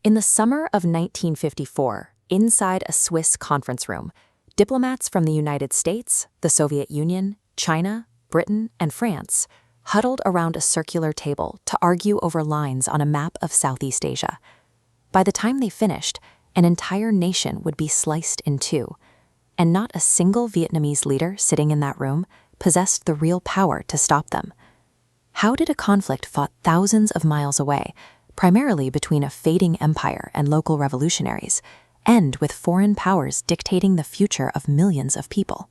In the summer of 1954, inside a Swiss conference room, diplomats from the United States, the Soviet Union, China, Britain, and France huddled around a circular table to argue over lines on a map of Southeast Asia. By the time they finished, an entire nation would be sliced in two, and not a single Vietnamese leader sitting in that room possessed the real power to stop them. How did a conflict fought thousands of miles away, primarily between a fading empire and local revolutionaries, end with foreign powers dictating the future of millions of people?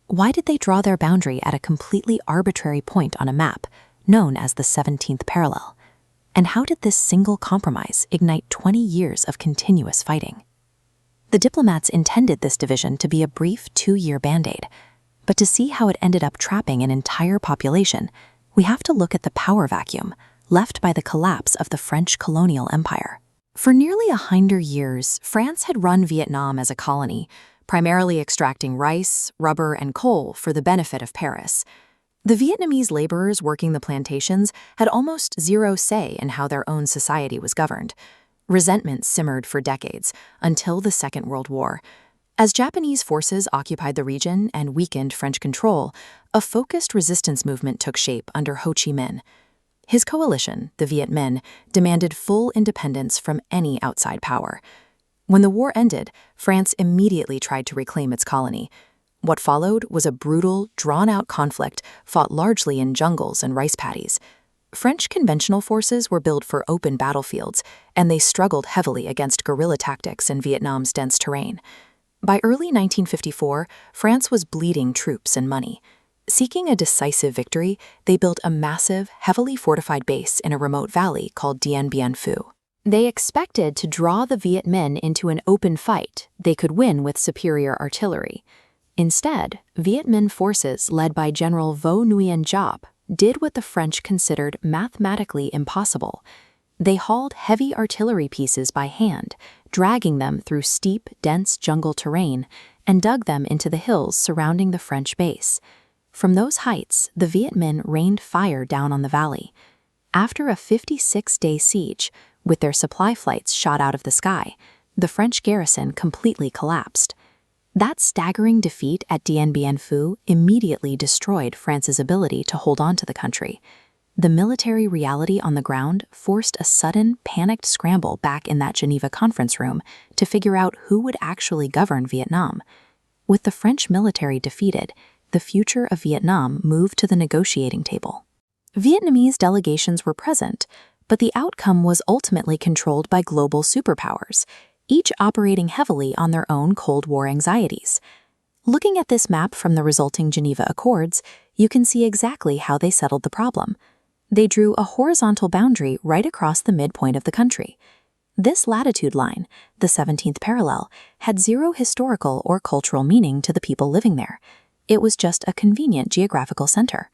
Why did they draw their boundary at a completely arbitrary point on a map, known as the 17th parallel? And how did this single compromise ignite 20 years of continuous fighting? The diplomats intended this division to be a brief 2-year band-aid, but to see how it ended up trapping an entire population, we have to look at the power vacuum left by the collapse of the French colonial empire. For nearly 100 years, France had run Vietnam as a colony, primarily extracting rice, rubber, and coal for the benefit of Paris. The Vietnamese laborers working the plantations had almost zero say in how their own society was governed. Resentment simmered for decades, until the Second World War. As Japanese forces occupied the region and weakened French control, a focused resistance movement took shape under Ho Chi Minh. His coalition, the Viet Minh, demanded full independence from any outside power. When the war ended, France immediately tried to reclaim its colony. What followed was a brutal, drawn-out conflict fought largely in jungles and rice paddies. French conventional forces were built for open battlefields, and they struggled heavily against guerrilla tactics in Vietnam's dense terrain. By early 1954, France was bleeding troops and money. Seeking a decisive victory, they built a massive, heavily fortified base in a remote valley called Dien Bien Phu. They expected to draw the Viet Minh into an open fight they could win with superior artillery. Instead, Viet Minh forces led by General Vo Nguyen Giap did what the French considered mathematically impossible. They hauled heavy artillery pieces by hand, dragging them through steep, dense jungle terrain, and dug them into the hills surrounding the French base. From those heights, the Viet Minh rained fire down on the valley. After a 56-day siege, with their supply flights shot out of the sky, the French garrison completely collapsed. That staggering defeat at Dien Bien Phu immediately destroyed France's ability to hold on to the country. The military reality on the ground forced a sudden, panicked scramble back in that Geneva conference room to figure out who would actually govern Vietnam. With the French military defeated, the future of Vietnam moved to the negotiating table. Vietnamese delegations were present, but the outcome was ultimately controlled by global superpowers, each operating heavily on their own Cold War anxieties. Looking at this map from the resulting Geneva Accords, you can see exactly how they settled the problem. They drew a horizontal boundary right across the midpoint of the country. This latitude line, the 17th parallel, had zero historical or cultural meaning to the people living there. It was just a convenient geographical center.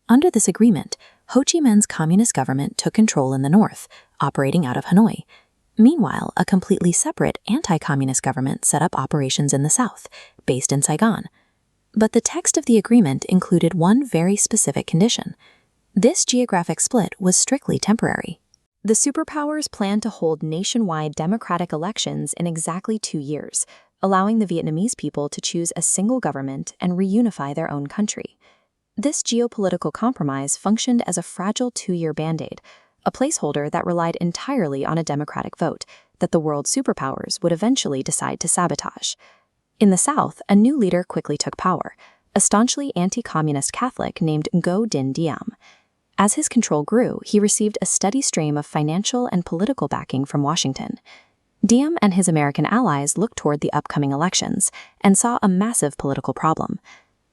Under this agreement, Ho Chi Minh's communist government took control in the north, operating out of Hanoi. Meanwhile, a completely separate anti-communist government set up operations in the south, based in Saigon. But the text of the agreement included one very specific condition. This geographic split was strictly temporary. The superpowers planned to hold nationwide democratic elections in exactly 2 years, allowing the Vietnamese people to choose a single government and reunify their own country. This geopolitical compromise functioned as a fragile 2-year band-aid, a placeholder that relied entirely on a democratic vote that the world superpowers would eventually decide to sabotage. In the South, a new leader quickly took power, a staunchly anti-communist Catholic named Ngo Dinh Diem. As his control grew, he received a steady stream of financial and political backing from Washington. Diem and his American allies looked toward the upcoming elections and saw a massive political problem.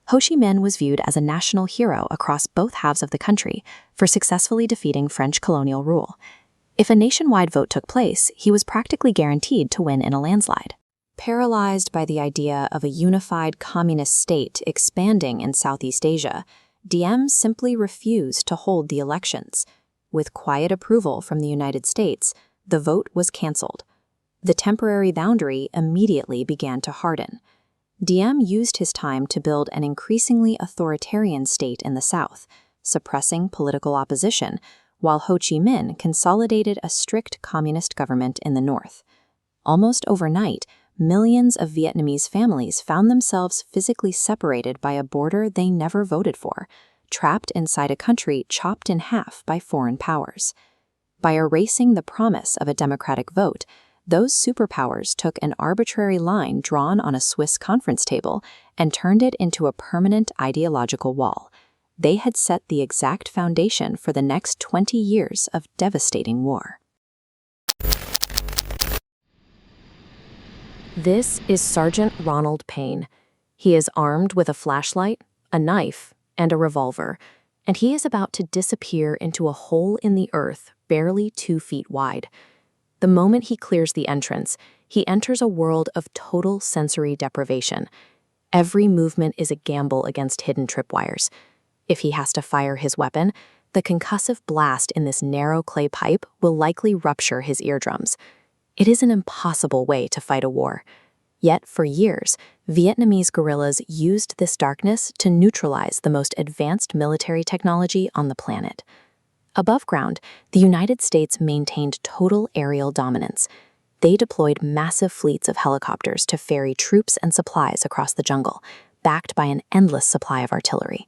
Ho Chi Minh was viewed as a national hero across both halves of the country for successfully defeating French colonial rule. If a nationwide vote took place, he was practically guaranteed to win in a landslide. Paralyzed by the idea of a unified communist state expanding in Southeast Asia, Diem simply refused to hold the elections. With quiet approval from the United States, the vote was canceled. The temporary boundary immediately began to harden. Diem used his time to build an increasingly authoritarian state in the South, suppressing political opposition while Ho Chi Minh consolidated a strict communist government in the north. Almost overnight, millions of Vietnamese families found themselves physically separated by a border they never voted for, trapped inside a country chopped in half by foreign powers. By erasing the promise of a democratic vote, those superpowers took an arbitrary line drawn on a Swiss conference table and turned it into a permanent ideological wall. They had set the exact foundation for the next 20 years of devastating war. This is Sergeant Ronald Payne. He is armed with a flashlight, a knife, and a revolver, and he is about to disappear into a hole in the earth barely 2 feet wide. The moment he clears the entrance, he enters a world of total sensory deprivation. Every movement is a gamble against hidden tripwires. If he has to fire his weapon, the concussive blast in this narrow clay pipe will likely rupture his eardrums. It is an impossible way to fight a war. Yet, for years, Vietnamese guerrillas used this darkness to neutralize the most advanced military technology on the planet. Above ground, the United States maintained total aerial dominance. They deployed massive fleets of helicopters to ferry troops and supplies across the jungle, backed by an endless supply of artillery.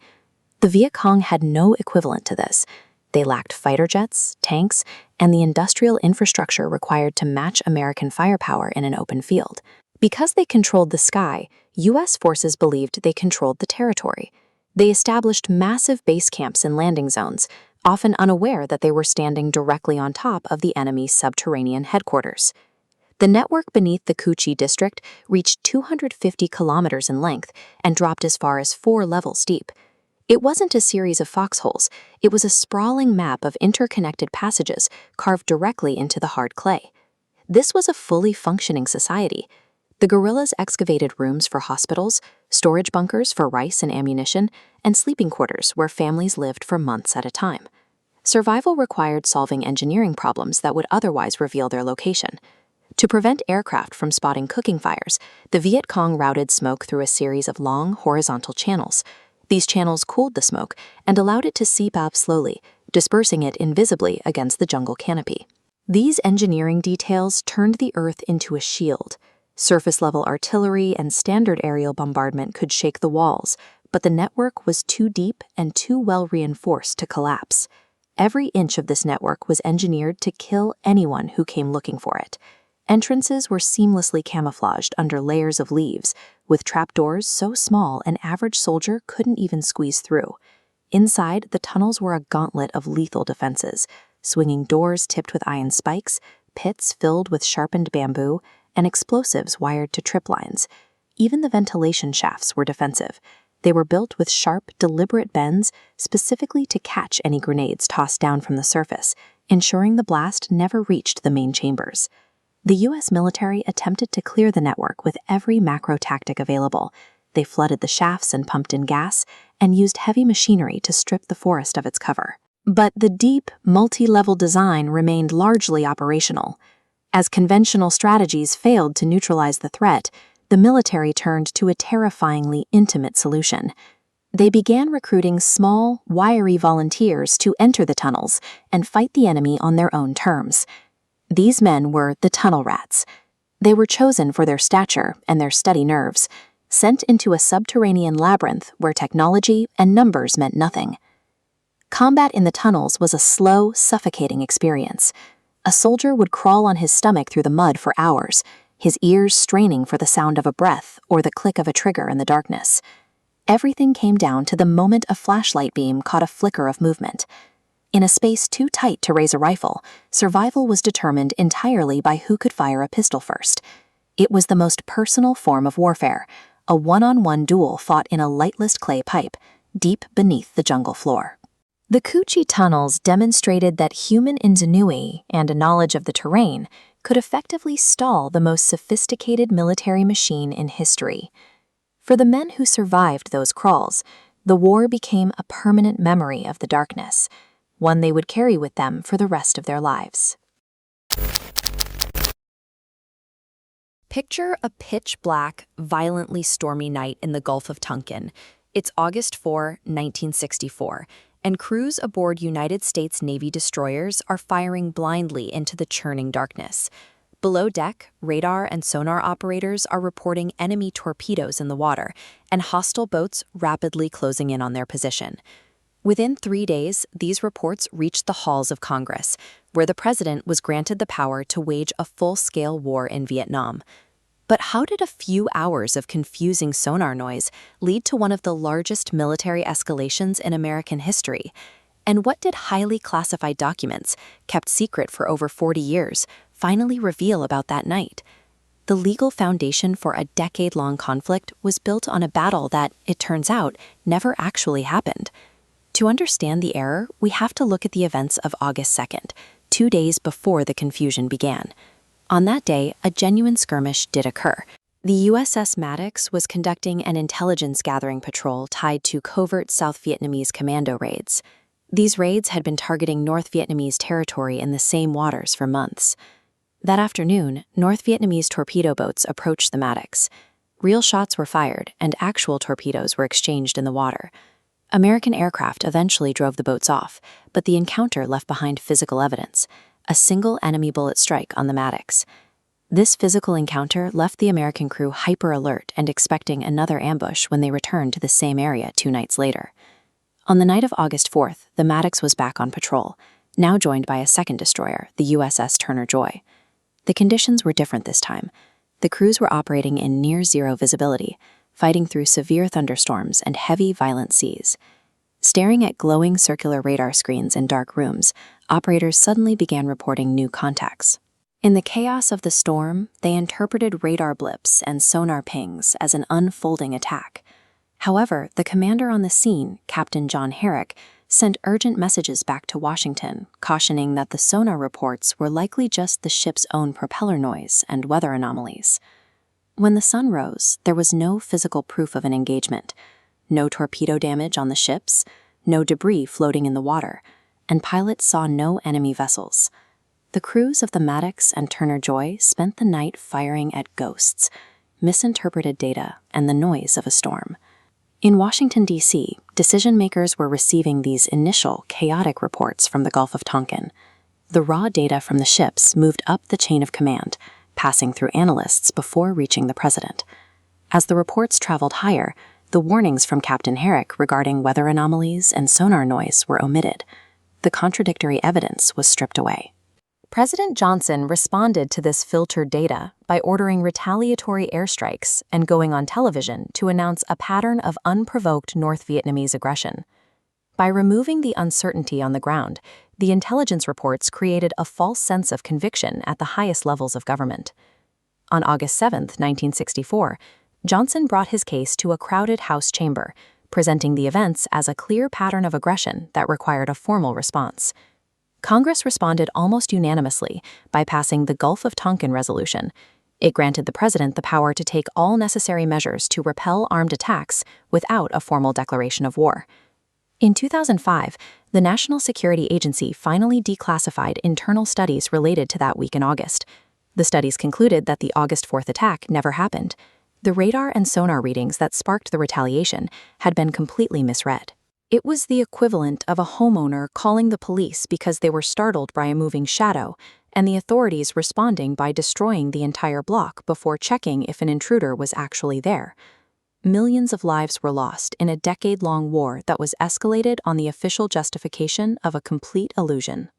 The Viet Cong had no equivalent to this. They lacked fighter jets, tanks, and the industrial infrastructure required to match American firepower in an open field. Because they controlled the sky, U.S. forces believed they controlled the territory. They established massive base camps and landing zones, often unaware that they were standing directly on top of the enemy's subterranean headquarters. The network beneath the Cu Chi district reached 250 kilometers in length and dropped as far as 4 levels deep. It wasn't a series of foxholes, it was a sprawling map of interconnected passages carved directly into the hard clay. This was a fully functioning society. The guerrillas excavated rooms for hospitals, storage bunkers for rice and ammunition, and sleeping quarters where families lived for months at a time. Survival required solving engineering problems that would otherwise reveal their location. To prevent aircraft from spotting cooking fires, the Viet Cong routed smoke through a series of long, horizontal channels. These channels cooled the smoke and allowed it to seep out slowly, dispersing it invisibly against the jungle canopy. These engineering details turned the earth into a shield. Surface-level artillery and standard aerial bombardment could shake the walls, but the network was too deep and too well reinforced to collapse. Every inch of this network was engineered to kill anyone who came looking for it. Entrances were seamlessly camouflaged under layers of leaves, with trapdoors so small an average soldier couldn't even squeeze through. Inside, the tunnels were a gauntlet of lethal defenses, swinging doors tipped with iron spikes, pits filled with sharpened bamboo, and explosives wired to trip lines. Even the ventilation shafts were defensive. They were built with sharp, deliberate bends specifically to catch any grenades tossed down from the surface, ensuring the blast never reached the main chambers. The U.S. military attempted to clear the network with every macro tactic available. They flooded the shafts and pumped in gas, and used heavy machinery to strip the forest of its cover. But the deep, multi-level design remained largely operational. As conventional strategies failed to neutralize the threat, the military turned to a terrifyingly intimate solution. They began recruiting small, wiry volunteers to enter the tunnels and fight the enemy on their own terms. These men were the tunnel rats. They were chosen for their stature and their steady nerves, sent into a subterranean labyrinth where technology and numbers meant nothing. Combat in the tunnels was a slow, suffocating experience. A soldier would crawl on his stomach through the mud for hours, his ears straining for the sound of a breath or the click of a trigger in the darkness. Everything came down to the moment a flashlight beam caught a flicker of movement. In a space too tight to raise a rifle, survival was determined entirely by who could fire a pistol first. It was the most personal form of warfare, a one-on-one duel fought in a lightless clay pipe, deep beneath the jungle floor. The Cu Chi tunnels demonstrated that human ingenuity and a knowledge of the terrain could effectively stall the most sophisticated military machine in history. For the men who survived those crawls, the war became a permanent memory of the darkness, one they would carry with them for the rest of their lives. Picture a pitch-black, violently stormy night in the Gulf of Tonkin. It's August 4, 1964, and crews aboard United States Navy destroyers are firing blindly into the churning darkness. Below deck, radar and sonar operators are reporting enemy torpedoes in the water and hostile boats rapidly closing in on their position. Within 3 days, these reports reached the halls of Congress, where the president was granted the power to wage a full-scale war in Vietnam. But how did a few hours of confusing sonar noise lead to one of the largest military escalations in American history? And what did highly classified documents, kept secret for over 40 years, finally reveal about that night? The legal foundation for a decade-long conflict was built on a battle that, it turns out, never actually happened. To understand the error, we have to look at the events of August 2nd, 2 days before the confusion began. On that day, a genuine skirmish did occur. The USS Maddox was conducting an intelligence-gathering patrol tied to covert South Vietnamese commando raids. These raids had been targeting North Vietnamese territory in the same waters for months. That afternoon, North Vietnamese torpedo boats approached the Maddox. Real shots were fired, and actual torpedoes were exchanged in the water. American aircraft eventually drove the boats off, but the encounter left behind physical evidence: a single enemy bullet strike on the Maddox. This physical encounter left the American crew hyper-alert and expecting another ambush when they returned to the same area 2 nights later. On the night of August 4th, the Maddox was back on patrol, now joined by a second destroyer, the USS Turner Joy. The conditions were different this time. The crews were operating in near-zero visibility, fighting through severe thunderstorms and heavy, violent seas. Staring at glowing circular radar screens in dark rooms, operators suddenly began reporting new contacts. In the chaos of the storm, they interpreted radar blips and sonar pings as an unfolding attack. However, the commander on the scene, Captain John Herrick, sent urgent messages back to Washington, cautioning that the sonar reports were likely just the ship's own propeller noise and weather anomalies. When the sun rose, there was no physical proof of an engagement, no torpedo damage on the ships, no debris floating in the water, and pilots saw no enemy vessels. The crews of the Maddox and Turner Joy spent the night firing at ghosts, misinterpreted data, and the noise of a storm. In Washington, D.C., decision-makers were receiving these initial, chaotic reports from the Gulf of Tonkin. The raw data from the ships moved up the chain of command, passing through analysts before reaching the president. As the reports traveled higher, the warnings from Captain Herrick regarding weather anomalies and sonar noise were omitted. The contradictory evidence was stripped away. President Johnson responded to this filtered data by ordering retaliatory airstrikes and going on television to announce a pattern of unprovoked North Vietnamese aggression. By removing the uncertainty on the ground, the intelligence reports created a false sense of conviction at the highest levels of government. On August 7, 1964, Johnson brought his case to a crowded House chamber, presenting the events as a clear pattern of aggression that required a formal response. Congress responded almost unanimously by passing the Gulf of Tonkin Resolution. It granted the president the power to take all necessary measures to repel armed attacks without a formal declaration of war. In 2005, the National Security Agency finally declassified internal studies related to that week in August. The studies concluded that the August 4th attack never happened. The radar and sonar readings that sparked the retaliation had been completely misread. It was the equivalent of a homeowner calling the police because they were startled by a moving shadow, and the authorities responding by destroying the entire block before checking if an intruder was actually there. Millions of lives were lost in a decade-long war that was escalated on the official justification of a complete illusion.